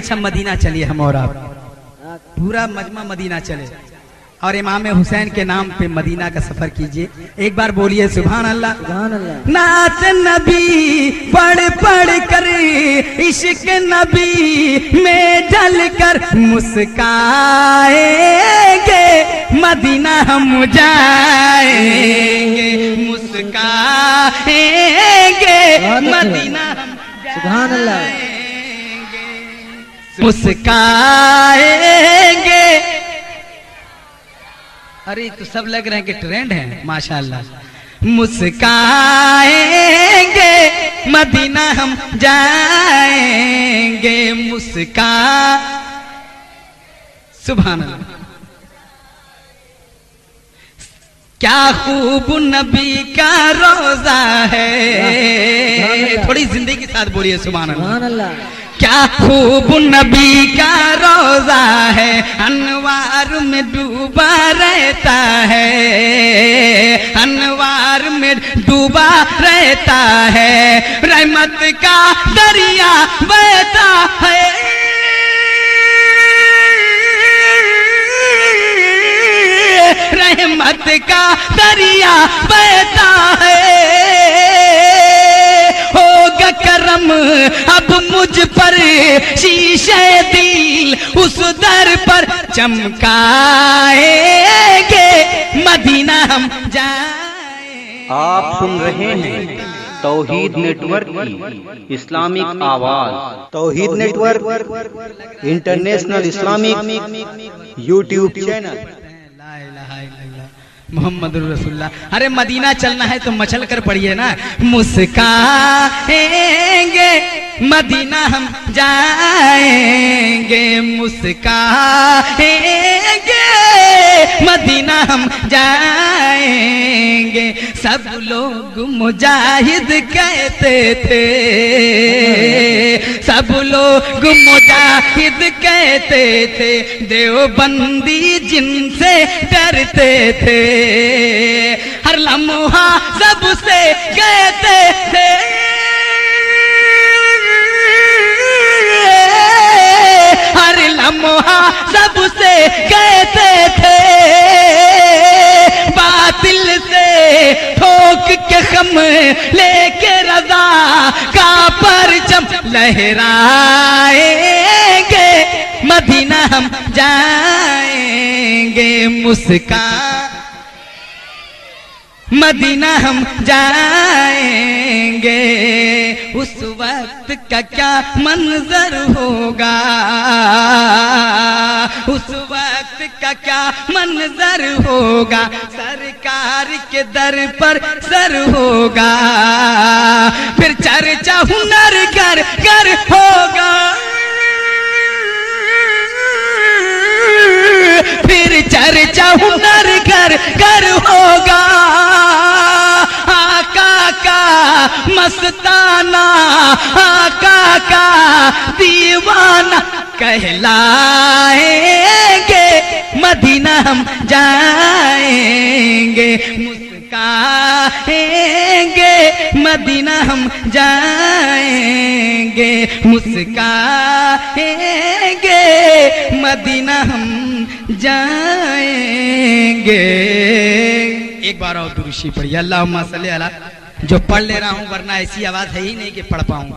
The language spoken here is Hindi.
अच्छा मदीना चलिए हम और आप पूरा मजमा मदीना चले और इमाम हुसैन के नाम पे मदीना का सफर कीजिए। एक बार बोलिए सुभान अल्लाह। सुभान अल्लाह। नात नबी पढ़ पढ़ कर इश्क नबी में ढल कर मुस्काएंगे मदीना हम जाएंगे, मुस्काएंगे मदीना हम सुभान अल्लाह। मुस्काएंगे। अरे तो सब लग रहे हैं कि ट्रेंड है माशाल्लाह। मुस्काएंगे मदीना हम जाएंगे, मुस्का सुभान अल्लाह। क्या खूब नबी का रोजा है, थोड़ी जिंदगी के साथ बोलिए सुभान अल्लाह। क्या खूब नबी का रोजा है, अनवार में डूबा रहता है, अनवार में डूबा रहता है, रहमत का दरिया बहता है, रहमत का दरिया बहता है। होगा करम अब मुझ पर शीशे दिल उस दर पर चमकाएंगे मदीना हम जाएंगे। आप सुन रहे हैं तौहीद नेटवर्क की इस्लामिक आवाज। Tauheed network international Islamic YouTube channel. Muhammad रसूलुल्लाह। अरे मदीना चलना है तो मचल कर पढ़िए ना। मुस्काएंगे मदीना हम जाएंगे, मुस्काएंगे मदीना हम जाएंगे। सब लोग मुजाहिद कहते थे, सब लोग मुजाहिद कहते थे, देवबंदी जिनसे डरते थे, हर लम्हा सबसे कहते थे, हर लम्हा सबसे कहते थे, बातिल से ठोक के खम लेके रज़ा का परचम लहराएंगे मदीना हम जाएंगे, मुस्का मदीना हम जाएंगे। उस वक्त का क्या मंजर होगा, उस वक्त का क्या मंजर होगा, सरकार के दर पर सर होगा, फिर चर्चा हुनर घर घर होगा, फिर चर्चा हुनर घर घर होगा। आका का मस्ताना, आका का दीवाना कहलाएंगे मदीना हम जाएंगे, मुस्काएंगे मदीना हम जाएंगे, मुस्काएंगे मदीना हम जाएंगे। एक बार और दुरूद पढ़िए। अल्लाहुम्मा सल्ली अला। जो पढ़ ले रहा हूँ वरना ऐसी आवाज है ही नहीं कि पढ़ पाऊँ।